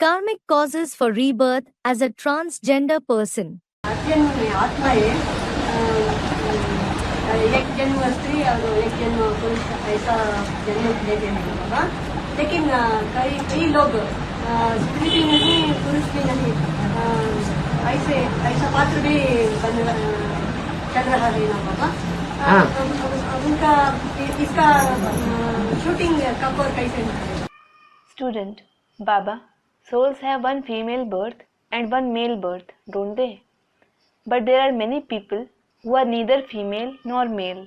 karmic causes for rebirth as a transgender person. अध्ययन में आत्मा है, एक जन्म स्त्री और एक जन्म पुरुष ऐसा जन्म लेते हैं बाबा। लेकिन कई लोग स्त्री भी नहीं पुरुष भी नहीं, ऐसा पात्र भी चल रहा है ना बाबा। उनका इसका शूटिंग कब और कैसे? Student, Baba, souls have one female birth and one male birth, don't they? But there are many people who are neither female nor male.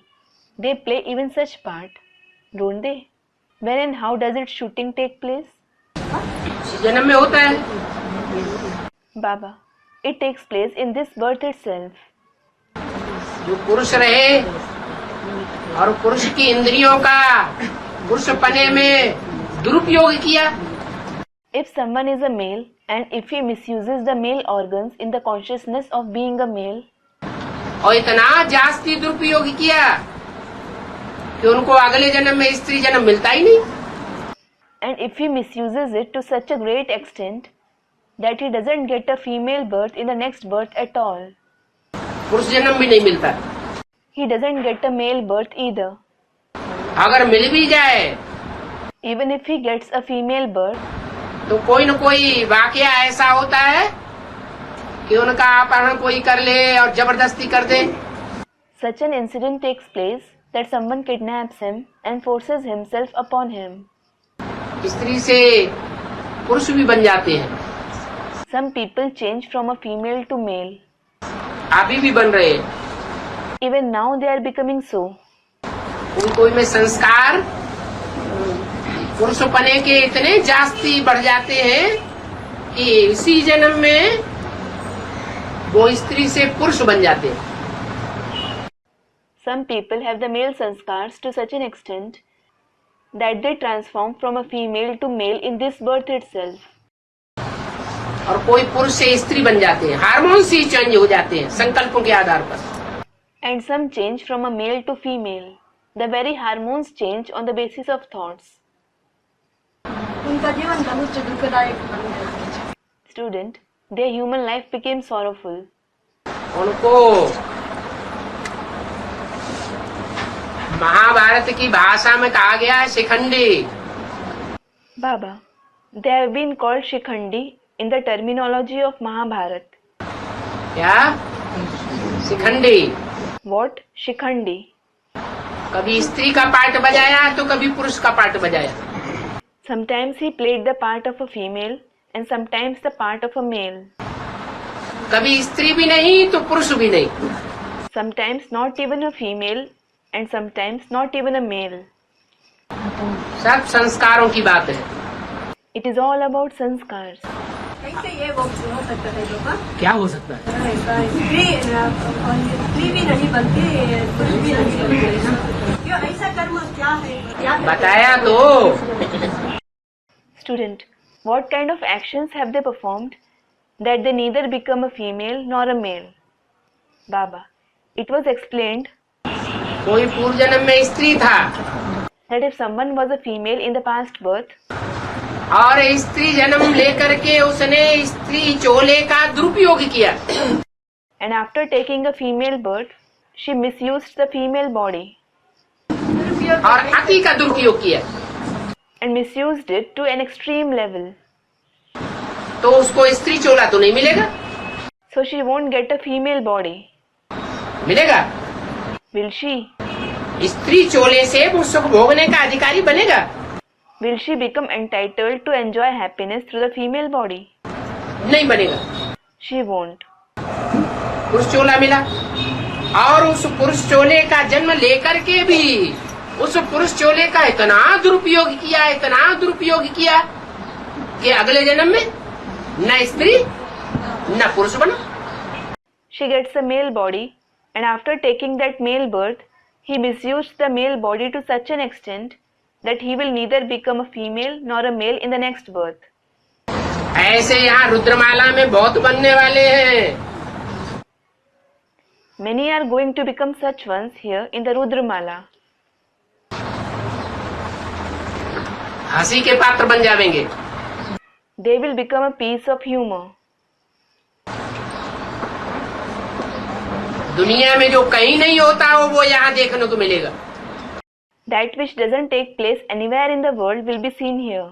They play even such part, don't they? When and how does its shooting take place? जन्म में होता है Baba, it takes place in this birth itself. जो पुरुष रहे और पुरुष की इंद्रियों का पुरुष पने में दुरुपयोग किया, If someone is a male and if he misuses the male organs in the consciousness of being a male, और इतना जास्ती दुरुपयोग किया कि उनको अगले जन्म में स्त्री जन्म मिलता ही नहीं, and if he misuses it to such a great extent that he doesn't get a female birth in the next birth at all, पुरुष जन्म भी नहीं मिलता। he doesn't get a male birth either. अगर मिल भी जाए Even if he gets a female birth, तो कोई न कोई वाकया ऐसा होता है कि उनका अपहरण कोई कर ले और जबरदस्ती कर दे। such an incident takes place that someone kidnaps him and forces himself upon him. स्त्री से पुरुष भी बन जाते हैं, Some people change from a female to male. अभी भी बन रहे हैं। Even now they are becoming so. उनको में संस्कार पुरुष पने के इतने जास्ती बढ़ जाते हैं कि इसी जन्म में वो स्त्री से पुरुष बन जाते हैं। Some people have the male sanskars to such an extent that they transform from a female to male in this birth itself. और कोई पुरुष से स्त्री बन जाते हैं, हार्मोन्स ही चेंज हो जाते हैं संकल्पों के आधार पर। And some change from a male to female. The very hormones change on the basis of thoughts. उनका जीवन बहुत दुखदायक बन गया। Student, their human life became sorrowful. उनको महाभारत की भाषा में कहा गया है Shikhandi. Baba, they have been called Shikhandi in the terminology of Mahabharat. क्या? शिखंडी। What? Shikhandi. कभी स्त्री का पार्ट बजाया तो कभी पुरुष का पार्ट बजाया। Sometimes he played the part of a female and sometimes the part of a male. कभी स्त्री भी नहीं तो पुरुष भी नहीं। Sometimes not even a female and sometimes not even a male. सब संस्कारों की बात है। It is all about sanskars. कैसे ये वो हो सकता है बाबा? क्या हो सकता है? स्त्री भी नहीं बनती, पुरुष भी नहीं बनते। क्यों ऐसा कर्म क्या है? क्या बताया तो। Student, what kind of actions have they performed that they neither become a female nor a male? Baba, it was explained कोई पूर्व जन्म में स्त्री था that if someone was a female in the past birth और स्त्री जन्म लेकर के उसने स्त्री चोले का दुरुपयोग किया and after taking a female birth, she misused the female body और अति का दुरुपयोग किया and misused it to an extreme level. तो उसको स्त्री चोला तो नहीं मिलेगा। So she won't get a female body. मिलेगा? Will she? स्त्री चोले से वो सुख भोगने का अधिकारी बनेगा? Will she become entitled to enjoy happiness through the female body? नहीं बनेगा। She won't. पुरुष चोला मिला और उस पुरुष चोले का जन्म लेकर के भी उस पुरुष चोले का इतना दुरुपयोग किया कि अगले जन्म में न स्त्री न पुरुष बना। She gets a male body and after taking that male birth, he misused the male body to such an extent that he will neither become a female nor a male in the next birth. ऐसे यहाँ रुद्रमाला में बहुत बनने वाले हैं। Many are going to become such ones here in the Rudramala. हंसी के पात्र बन जाएंगे। They will become a piece of humor. दुनिया में जो कहीं नहीं होता हो वो यहाँ देखने को मिलेगा. That which doesn't take place anywhere in the world will be seen here.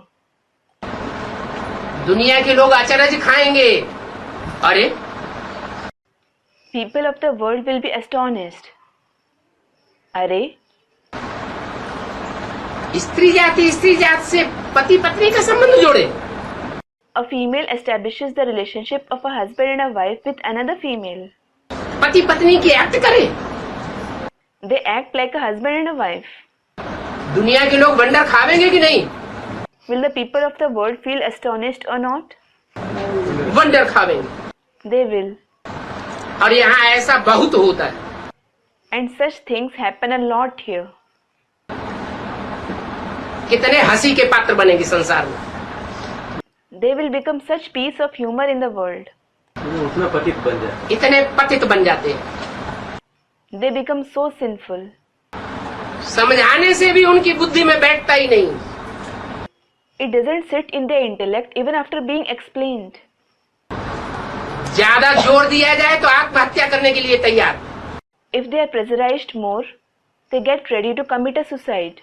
दुनिया के लोग अचरज खाएंगे. अरे People of the world will be astonished. अरे स्त्री जाति से पति पत्नी का संबंध जोड़े. A female establishes the relationship of a husband and a wife with another female. पति पत्नी की एक्ट करे. They act like a husband and a wife. दुनिया के लोग बंडर खावेंगे कि नहीं? Will the people of the world feel astonished or not? बंडर खावेंगे. They will. और यहाँ ऐसा बहुत होता है. And such things happen a lot here. कितने हंसी के पात्र बनेंगे संसार में. They will become such piece of humor in the world. उसमें पतित बन जाए. इतने पतित बन जाते हैं. They become so sinful. समझाने से भी उनकी बुद्धि में बैठता ही नहीं. It doesn't sit in their intellect even after being explained. ज्यादा जोर दिया जाए तो आत्महत्या करने के लिए तैयार. If they are pressurized more, they get ready to commit a suicide.